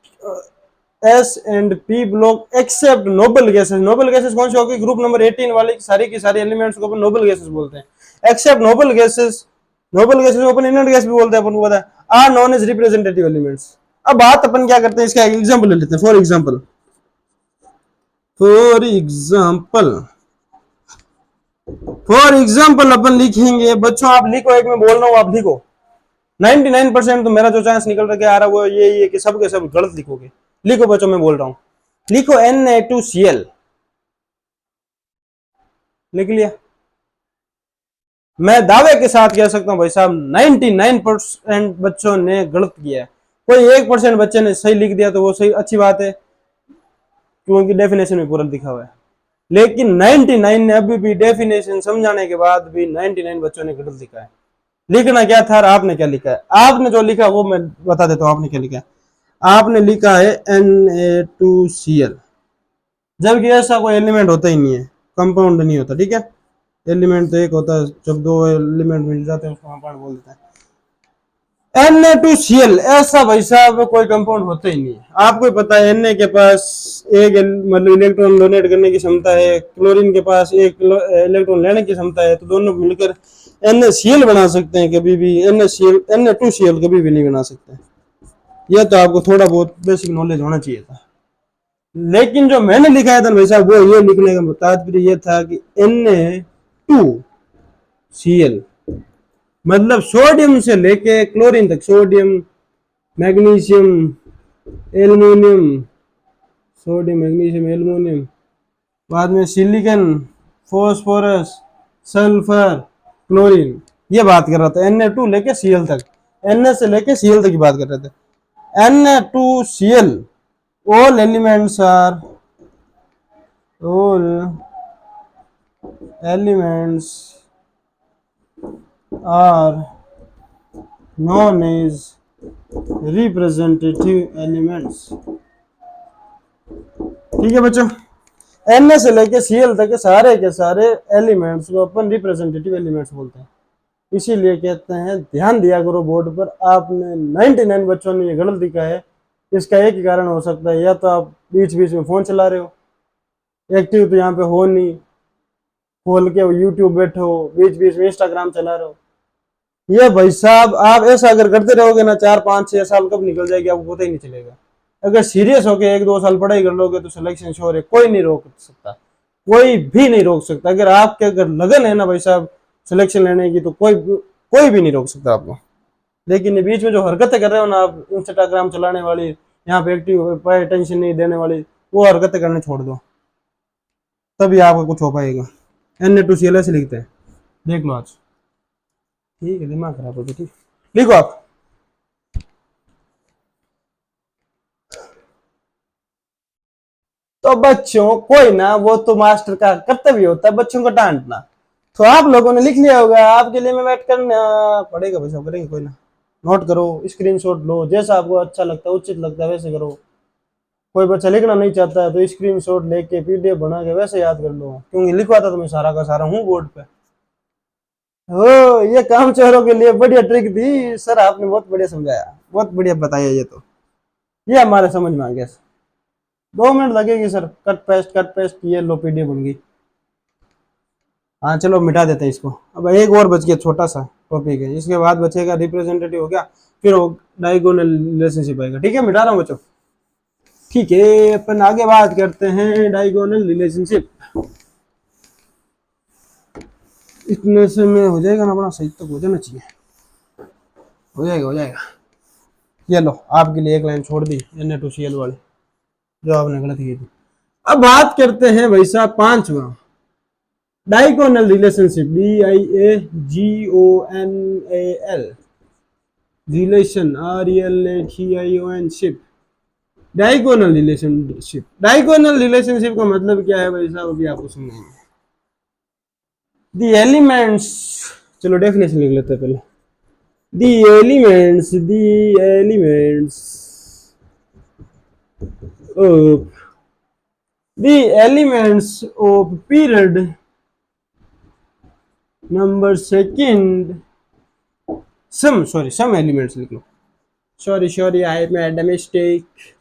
S and P block except noble gases, noble gases कौन से होगी, ग्रुप नंबर 18 वाले सारी की सारी एलिमेंट्स को अपन नोबल गैसेस बोलते हैं। Except noble gases, noble gases को अपन इनर्ट गैस भी बोलते हैं, अपन को पता है, are known as representative elements. अब बात अपन क्या करते हैं, इसका एग्जांपल ले लेते हैं। फॉर एग्जांपल, फॉर एग्जांपल अपन लिखेंगे, बच्चों आप लिखो, एक मैं बोल रहा हूं आप लिखो, 99% तो मेरा जो चांस निकल रहा है आ रहा है वो ये कि सब के सब गलत लिखोगे। लिखो बच्चों, मैं बोल रहा हूं, लिखो Na2Cl, लिख लिया। मैं दावे के साथ कह सकता हूं भाई साहब 99% बच्चों ने गलत किया है। कोई 1% बच्चे ने सही लिख दिया तो वो सही, अच्छी बात है, क्योंकि डेफिनेशन में पूरा लिखा हुआ है। लेकिन 99 ने अभी भी डेफिनेशन समझाने के बाद भी 99 बच्चों ने गलत लिखा है। लिखना क्या था, आपने क्या लिखा है? आपने जो लिखा वो मैं बता देता हूं, आपने क्या लिखा है। आपने लिखा है Na2Cl, जबकि ऐसा कोई एलिमेंट होता ही नहीं है, कंपाउंड नहीं होता, ठीक है। एलिमेंट तो एक होता है, जब दो एलिमेंट मिल जाते हैं उसको कंपाउंड बोल देते हैं। Na2Cl ऐसा भाई साहब कोई कंपाउंड होता ही नहीं है। आपको पता है Na के पास एक मतलब इलेक्ट्रॉन डोनेट करने की क्षमता है, क्लोरीन के पास एक इलेक्ट्रॉन लेने की क्षमता है, तो दोनों मिलकर NaCl बना सकते हैं। कभी भी Na2Cl कभी भी नहीं बना सकते। यह तो आपको थोड़ा बहुत बेसिक नॉलेज होना चाहिए था। लेकिन जो मैंने लिखा है था भाई साहब, वो ये लिखने का तात्पर्य ये था कि Na2Cl मतलब सोडियम से लेके क्लोरीन तक, sodium, magnesium, aluminium, sodium, magnesium, aluminium, बाद में सिलिकॉन, फॉस्फोरस, सल्फर, क्लोरीन, ये बात कर रहा था। Na2 लेके Cl तक, Na से लेके Cl तक की बात कर रहे थे। Na2Cl all elements are known as representative elements। ठीक है बच्चों, Na से लेके Cl तक के सारे एलिमेंट्स को अपन रिप्रेजेंटेटिव एलिमेंट्स बोलते हैं। इसीलिए कहते हैं ध्यान दिया करो बोर्ड पर। आपने 99 बच्चों ने ये गलत लिखा है। इसका एक ही कारण हो सकता है, या तो आप बीच बीच में फोन चला रहे हो, एक्टिव तो यहाँ पे हो नहीं, खोल के यूट्यूब बैठे हो, बीच बीच में इंस्टाग्राम चला रहे हो। ये भाई साहब आप ऐसा अगर करते रहोगे ना, 4-5-6 साल कब निकल जाएगी आपको पता ही नहीं चलेगा। अगर सीरियस होके 1-2 साल पढ़ाई कर लोगे तो सिलेक्शन श्योर है, कोई नहीं रोक सकता, कोई भी नहीं रोक सकता। अगर आपके अगर लगन है ना भाई साहब सिलेक्शन लेने की, तो कोई भी नहीं रोक सकता आपको। लेकिन बीच में जो हरकतें कर रहे हो ना आप, इंस्टाग्राम चलाने वाली, यहाँ पे एक्टिव पे टेंशन नहीं देने वाली, वो हरकतें करने छोड़ दो, तभी आपका कुछ हो पाएगा। Na2Cl ऐसे लिखते हैं, देख लो आज। ठीक है, दिमाग खराब हो गया, ठीक, लिखो आप। तो बच्चों कोई ना, वो तो मास्टर का कर्तव्य होता है बच्चों को डांटना। तो आप लोगों ने लिख लिया होगा, आपके लिए मैं वेट करना पड़ेगा भाई साहब, करेंगे कोई ना। नोट करो, स्क्रीनशॉट लो, जैसा आपको अच्छा लगता है, उचित लगता है वैसे करो। कोई बच्चा लिखना नहीं चाहता है तो स्क्रीनशॉट लेके PDF बना के वैसे याद कर लो, क्योंकि लिखवाता तो मैं सारा का सारा हूँ बोर्ड पे। ओ, ये काम चोरों के लिए बढ़िया ट्रिक थी सर, आपने बहुत बढ़िया समझाया, बहुत बढ़िया बताया। ये हमारे समझ में आ गया। 2 मिनट लगेगी सर, कट पेस्ट, ये लो PDF बन गई। हाँ चलो मिटा देते हैं इसको। अब एक और बच गया छोटा सा टॉपिक है, इसके बाद बचेगा रिप्रेजेंटेटिव हो गया, फिर वो डायगोनल रिलेशनशिप आएगा। ठीक है, मिटा रहा हूँ बच्चों। ठीक है, अपन आगे बात करते हैं डायगोनल रिलेशनशिप। इतने से में हो जाएगा ना अपना, सही तक हो जाना चाहिए, हो जाएगा। ये लो आपके लिए एक लाइन छोड़ दी Na2Cl वाली, जो आपने गलत की थी। अब बात करते हैं भाई साहब पांचवा, diagonal relationship, DIAGONAL, relation, RELATION ship, diagonal relationship. Diagonal relationship का मतलब क्या है भाई साहब, अभी आपको सुनेंगे। द एलिमेंट्स, चलो डेफिनेशन लिख लेते हैं पहले। The elements of the elements of period number second, some elements लिख लो, sorry I made a mistake,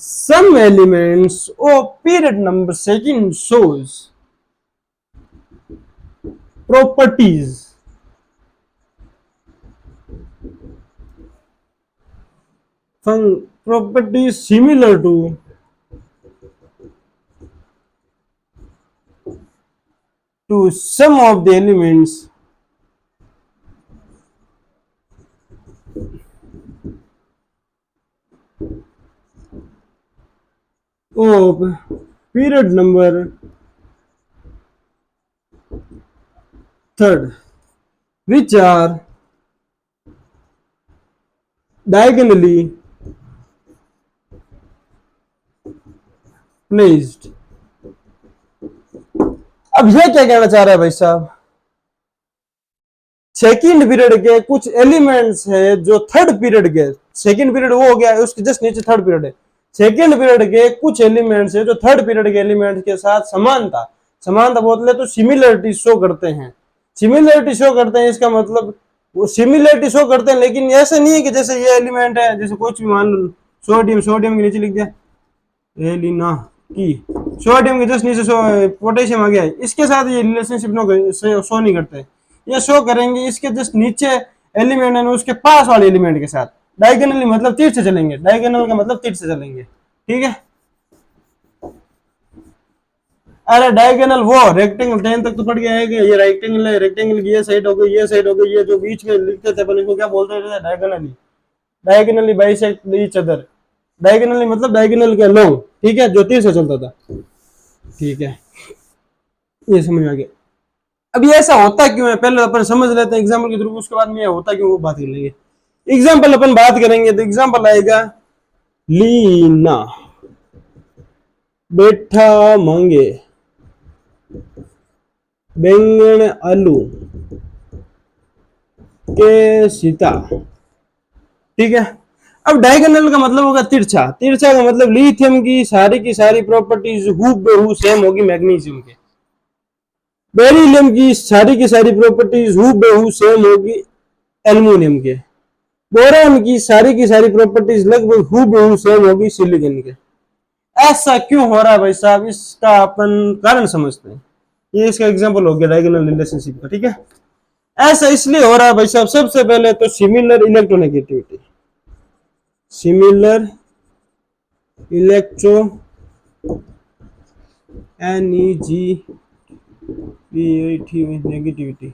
some elements of period number second shows properties similar to some of the elements of period number third, which are diagonally placed। अब ये क्या कहना चाह रहा है भाई साहब, सेकंड पीरियड के कुछ एलिमेंट्स है जो थर्ड पीरियड के, सेकंड पीरियड वो हो गया है, उसके जस्ट नीचे थर्ड पीरियड है, सेकंड पीरियड के कुछ एलिमेंट्स है जो थर्ड पीरियड के एलिमेंट्स के साथ समानता बोलते हैं तो सिमिलरिटी शो करते हैं। सिमिलरिटी शो करते हैं इसका मतलब वो सिमिलरिटी शो करते हैं, लेकिन ऐसे नहीं है कि जैसे ये एलिमेंट है, जैसे कुछ भी मान लो सोडियम के नीचे लिख दिया एलिना की, सोडियम के जस्ट नीचे पोटेशियम आ गया है, इसके साथ ये रिलेशनशिप शो नहीं करते, ये शो करेंगे इसके जस्ट नीचे एलिमेंट है उसके पास वाले एलिमेंट के साथ। डायगोनली मतलब तीर से चलेंगे, डायगोनल का मतलब तीर से चलेंगे, ठीक है। अरे डायगोनल वो रेक्टेंगल 10 तक तो पड़ गया है कि ये रेक्टेंगल है, रेक्टेंगल की ये साइड हो गई, ये साइड हो गई, ये जो बीच में लिखते थे अपन इसको क्या बोलते थे, diagonally, diagonally bisect each other, diagonally मतलब डायगोनल के लॉन्ग, ठीक है, जो तीर से चलता था, ठीक है, ये समझ में आ गया। अब ये ऐसा होता क्यों है पहले अपन समझ लेते हैं एग्जाम्पल के थ्रू, उसके बाद में ये होता क्यों वो बात कर लेंगे। एग्जाम्पल अपन बात करेंगे तो एग्जाम्पल आएगा, लीना बैठा मांगे बैंगन आलू के सीता, ठीक है। अब डायगोनल का मतलब होगा तिरछा, तिरछा का मतलब लिथियम की सारी प्रॉपर्टीज हूबहू सेम होगी मैग्नीशियम के, बेरिलियम की सारी प्रॉपर्टीज हूबहू सेम होगी एल्युमिनियम के, बोरॉन की सारी प्रॉपर्टीज लगभग हूबहू सेम होगी सिलिकॉन के। ऐसा क्यों हो रहा है भाई साहब, इसका अपन कारण समझते हैं। ये इसका एग्जांपल हो गया डायगोनल रिलेशनशिप का, ठीक है। ऐसा इसलिए हो रहा है भाई साहब, सबसे पहले तो similar electronegativity, similar electro negativity,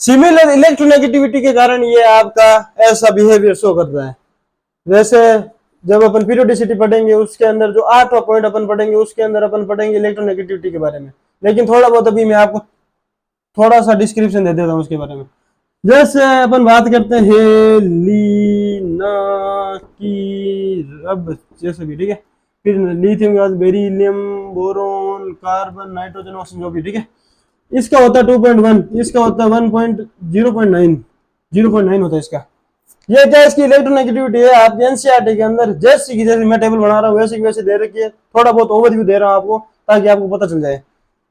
similar electronegativity के कारण ये आपका ऐसा बिहेवियर शो करता है। वैसे जब अपन पीरियोडिसिटी पढ़ेंगे उसके अंदर जो 8वां पॉइंट अपन पढ़ेंगे उसके अंदर अपन पढ़ेंगे इलेक्ट्रोनेगेटिविटी के बारे में, लेकिन थोड़ा बहुत अभी मैं आपको थोड़ा सा डिस्क्रिप्शन दे देता हूँ उसके बारे में। जैसे अपन बात करते हैं लीना की रब जैसे भी, ठीक है, फिर लिथियम के बाद beryllium, boron, carbon, nitrogen, oxygen जो भी, ठीक है। इसका होता है 2.1, इसका होता है 0.9 होता है इसका। ये क्या इसकी इलेक्ट्रोनेगेटिविटी है, आप एनसीईआरटी के अंदर जैसे मैं टेबल बना रहा हूँ वैसे की वैसे दे रखी है, थोड़ा बहुत ओवरव्यू दे रहा हूँ आपको ताकि आपको पता चल जाए।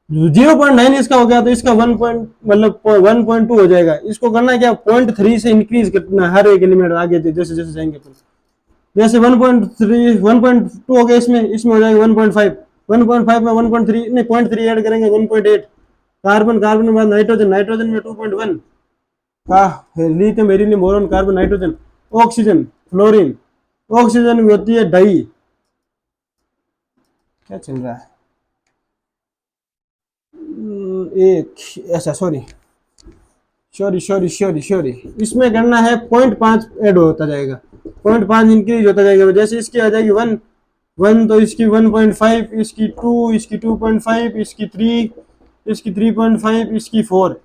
0.9 इसका हो गया तो इसका 1.2 हो जाएगा। इसको करना क्या, 0.3 से इंक्रीज करना हर एक एलिमेंट आगे जैसे जैसे जाएंगे अपन, जैसे 1.3 1.2 हो गया, इसमें हो जाएगा 1.5, 1.5 में 1.3 नहीं 0.3 ऐड करेंगे 1.8, कार्बन के बाद नाइट्रोजन में 2.1 का lithium, beryllium, boron, carbon, nitrogen, oxygen, fluorine, oxygen में होती है डाई, क्या चल रहा है एक ऐसा, सॉरी इसमें करना है 0.5 ऐड होता जाएगा, 0.5 इंक्रीज होता जाएगा, जैसे इसकी आ जाएगी 1 1 तो इसकी 1.5, इसकी 2, इसकी 2.5, इसकी 3, इसकी 3.5, इसकी 4।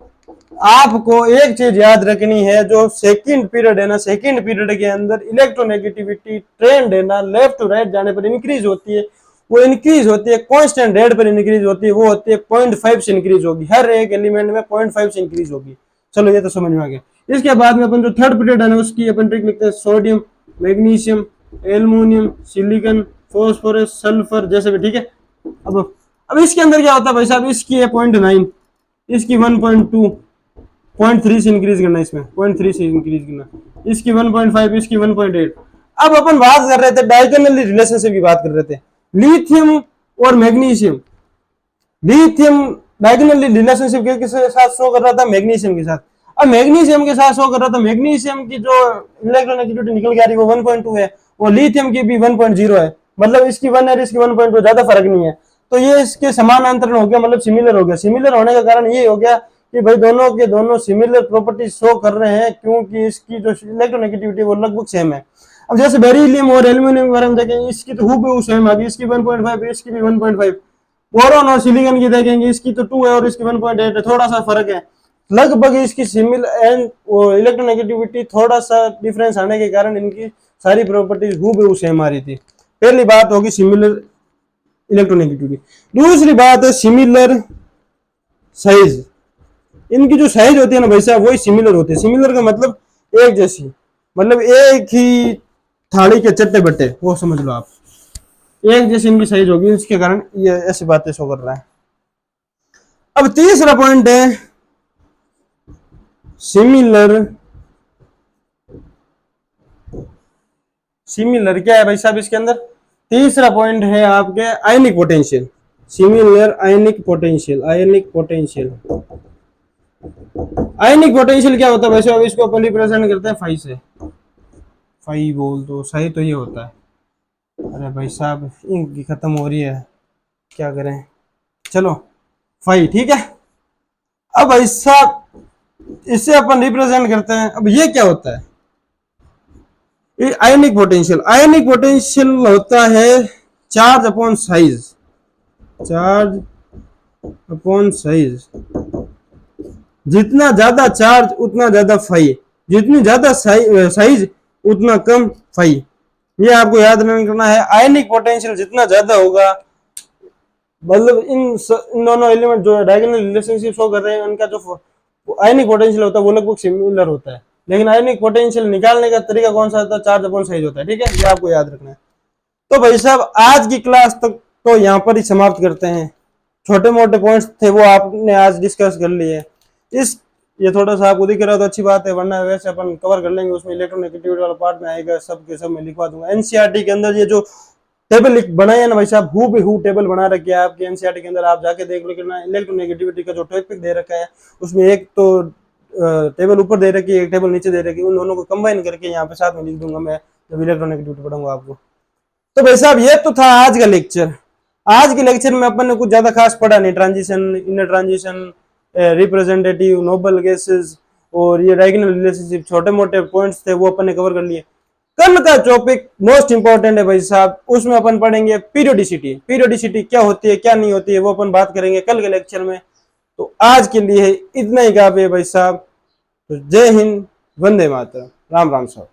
आपको एक चीज याद रखनी है, जो सेकंड पीरियड है ना, सेकंड पीरियड के अंदर इलेक्ट्रोनेगेटिविटी ट्रेंड है ना, लेफ्ट टू राइट जाने पर इंक्रीज होती है। वो इंक्रीज होती है कांस्टेंट रेट पर इंक्रीज होती है, वो होती है 0.5 से इंक्रीज होगी, हर एक एलिमेंट में 0.5 से इंक्रीज होगी। चलो ये तो समझ में आ गया। इसके बाद में अपन जो थर्ड पीरियड है ना, उसकी अपन ट्रिक लिखते हैं, sodium, magnesium, aluminium, silicon, phosphorus, sulphur जैसे भी, ठीक है। अब इसके अंदर क्या होता है भाई साहब, इसकी है 0.9, इसकी 1.2, 0.3 से इंक्रीज करना, इसमें 0.3 से इंक्रीज करना, इसकी 1.5, इसकी 1.8। अब अपन बात कर रहे थे डायगोनली रिलेशनशिप की बात कर रहे थे, लिथियम और मैग्नीशियम। लिथियम डायगोनली रिलेशनशिप किसके साथ शो कर रहा था, मैग्नीशियम के साथ। अब मैग्नीशियम के साथ शो कर रहा था, मैग्नीशियम की जो इलेक्ट्रोनेगेटिविटी निकल के आ रही है वो 1.2 है, और लिथियम की भी 1.0 है, मतलब इसकी 1 है, इसकी 1.2, ज्यादा फर्क नहीं है। तो ये इसके समानांतर हो गया, मतलब सिमिलर हो गया। सिमिलर होने का कारण ये हो गया कि भाई दोनों के दोनों सिमिलर प्रॉपर्टीज शो कर रहे हैं, क्योंकि इसकी जो इलेक्ट्रोनेगेटिविटी वो लगभग सेम है। अब जैसे बेरिलियम और एल्यूमिनियम के बारे में देखेंगे, इसकी तो हूबहू सेम है, इसकी 1.5, इसकी भी 1.5। बोरॉन और सिलिकॉन की देखेंगे, इसकी तो 2 है और इसकी 1.8 है, थोड़ा सा फर्क है लगभग इसकी सिमिलर एंड इलेक्ट्रोनेगेटिविटी थोड़ा सा डिफरेंस आने के कारण इनकी सारी प्रॉपर्टीज हूबहू सेम आ रही थी। पहली बात होगी सिमिलर इलेक्ट्रोनेगेटिविटी। दूसरी बात है सिमिलर साइज। इनकी जो साइज होती है ना भाई साहब, वही सिमिलर होती है। सिमिलर का मतलब एक जैसी, मतलब एक ही थाली के चट्टे बट्टे, वो समझ लो आप, एक जैसी इनकी साइज होगी, इसके कारण ये ऐसी बातें शो कर रहा है। अब तीसरा पॉइंट है सिमिलर। सिमिलर क्या है भाई साहब इसके अंदर, तीसरा पॉइंट है आपके आयनिक पोटेंशियल। सिमिलर आयनिक पोटेंशियल, आयनिक पोटेंशियल। आयनिक पोटेंशियल क्या होता है वैसे, अब इसको अपन रिप्रेजेंट करते हैं फाई से। फाई बोल दो, सही तो ये होता है। अरे भाई साहब इंक खत्म हो रही है, क्या करें, चलो फाई, ठीक है। अब भाई साहब इससे अपन रिप्रेजेंट करते हैं। अब ये क्या होता है, ये आयनिक पोटेंशियल। आयनिक पोटेंशियल होता है charge upon size, charge upon size. जितना ज्यादा चार्ज उतना ज्यादा फाई, जितनी ज्यादा साइज उतना कम फाई। ये आपको याद रखना है। आयनिक पोटेंशियल जितना ज्यादा होगा, मतलब इन दोनों एलिमेंट जो डायगोनल रिलेशनशिप शो कर रहे हैं, उनका जो आयनिक पोटेंशियल होता है वो लगभग सिमिलर होता है। लेकिन आयनिक पोटेंशियल निकालने का तरीका कौन सा होता है, चार्ज अपॉन साइज होता है, ठीक है, ये आपको याद रखना है। तो भाई साहब आज की क्लास तक तो यहाँ पर ही समाप्त करते हैं। छोटे मोटे पॉइंट्स थे वो आपने आज डिस्कस कर लिए। इस ये थोड़ा सा आपको दिख रहा तो अच्छी बात है, वरना वैसे अपन कवर कर लेंगे, उसमें इलेक्ट्रोनेगेटिविटी वाला पार्ट में आएगा, सब के सब मैं लिखवा दूंगा। एनसीईआरटी के अंदर ये जो टेबल बनाए है ना भाई साहब, हूबहू टेबल बना रखी है आपके एनसीईआरटी के अंदर, आप जाके देख लो कितना इलेक्ट्रोनेगेटिविटी का जो टॉपिक दे रखा है, उसमें एक तो टेबल ऊपर दे रखी है, एक टेबल नीचे दे रखी है, उन दोनों को कंबाइन करके यहाँ पे साथ में लिख दूंगा मैं जब इलेक्ट्रोनेगेटिविटी पढ़ाऊंगा आपको। तो भाई साहब ये तो था आज का लेक्चर। आज के लेक्चर में अपन ने कुछ ज्यादा खास पढ़ा नहीं, transition, inner transition, representative, noble gases और ये डायगोनल रिलेशनशिप, छोटे मोटे पॉइंट्स थे वो अपन ने कवर कर लिए। कल का टॉपिक मोस्ट इंपॉर्टेंट है भाई साहब, उसमें अपन पढ़ेंगे पीरियोडिसिटी। पीरियोडिसिटी क्या होती है क्या नहीं होती है वो अपन बात करेंगे कल के लेक्चर में। तो आज के लिए इतना ही काफी है भाई साहब। तो जय हिंद, वंदे मातरम, राम राम साहब।